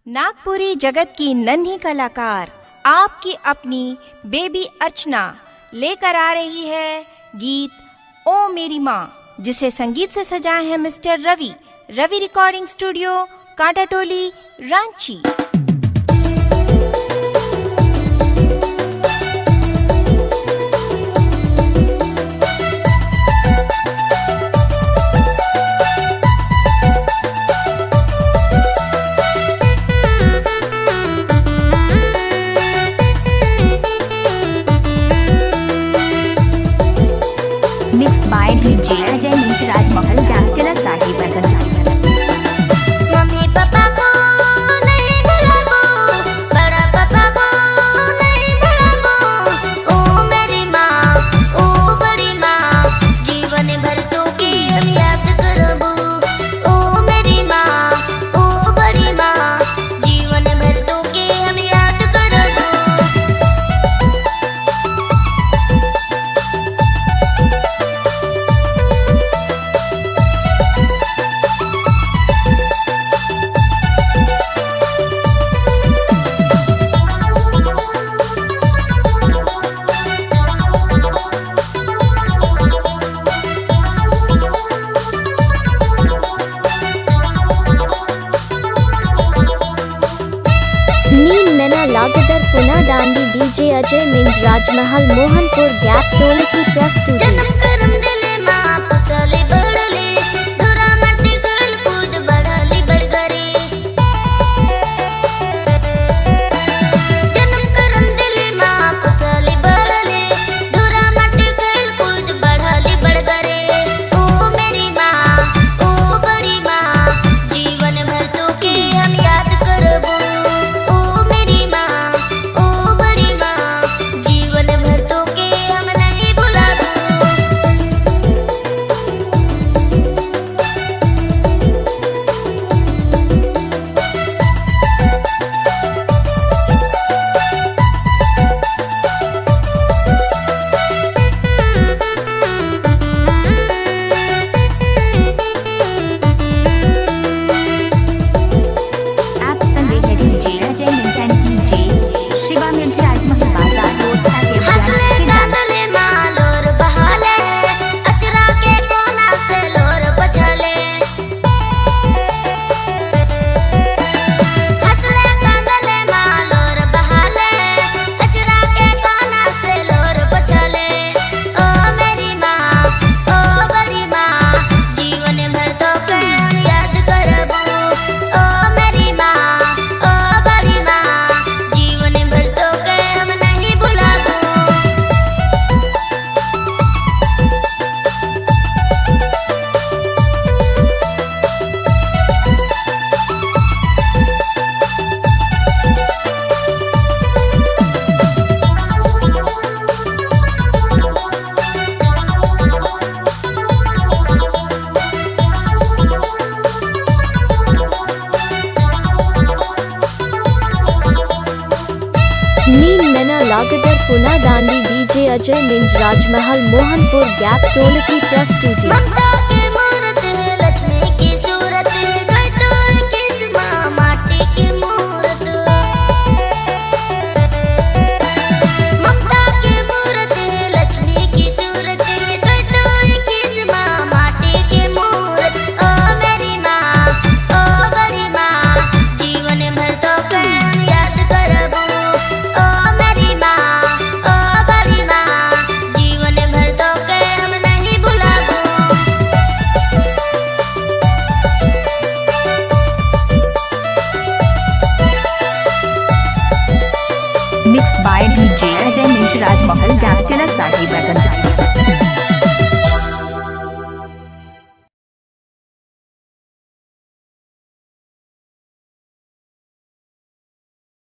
नागपुरी जगत की नन्ही कलाकार आपकी अपनी बेबी अर्चना लेकर आ रही है गीत ओ मेरी माँ, जिसे संगीत से सजाए हैं mister Ravi recording studio, Kantatoli, Ranchi. Mixed by DJ Ajay Mish Rajmahal Gangstila Sahi Bagan। Mummy papa को नहीं भुलाओ, बड़ा पापा को नहीं भुलाओ। ओ मेरी माँ, ओ बड़ी माँ, जीवन भर तो के हम याद करबो। ओ मेरी माँ, ओ बड़ी माँ, जीवन भर तो के हम याद करबो। नीम नैना लागदर पुना दांडी DJ अजय मिंज राजमहल मोहनपुर गैप टोले की प्रेस स्टूडियो। जन्म करम दिले माँ पुतले बड़ले, धुरा मट्टी गल कूद बढ़ली बड़गरे। जन्म करम दिले माँ पुतले बड़ले, धुरा मट्टी गल कूद बढ़ली बड़गरे। ओ मेरी माँ, ओ बड़ी माँ, जीवन भर तो के हम याद करबो। ओ मेरी माँ, ओ बड़ी माँ, जीवन भर तो के हम नहीं भुलाबो। आप सुन रहे हैं DJ Ajay Minj and DJ Shiva Minj Rajmahal बाजार रोड साके हंसले बाजार। कांदले मालोर बहाले, अचरा के कोना से लोर बचले। हंसले कांदले मालोर बहाले, अचरा के कोना से लोर बचले। ओ मेरी माँ, ओ बड़ी माँ, जीवन भर तो के हम याद करबो। ओ मेरी माँ, ओ बड़ी माँ, जीवन भर तो के हम नहीं भुलाबो। नीम नैना लागदर पुना दांडी DJ अजय मिंज राजमहल मोहनपुर गैप टोले की प्रेस स्टूडियो। ममता की मूरत है, लक्ष्मी की सूरत है, गैतों की माँ माटी की मूरत। ममता की मूरत है, लक्ष्मी की सूरत है, गैतों की माँ माटी की मूरत। ओ मेरी माँ, ओ बड़ी माँ, जीवन भर तो के हम याद करबो। ओ मेरी माँ, ओ बड़ी माँ, जीवन भर तो के हम नहीं भुलाबो। Mixed by DJ Ajay Mish Rajmahal Gangstila Sahi Bagan।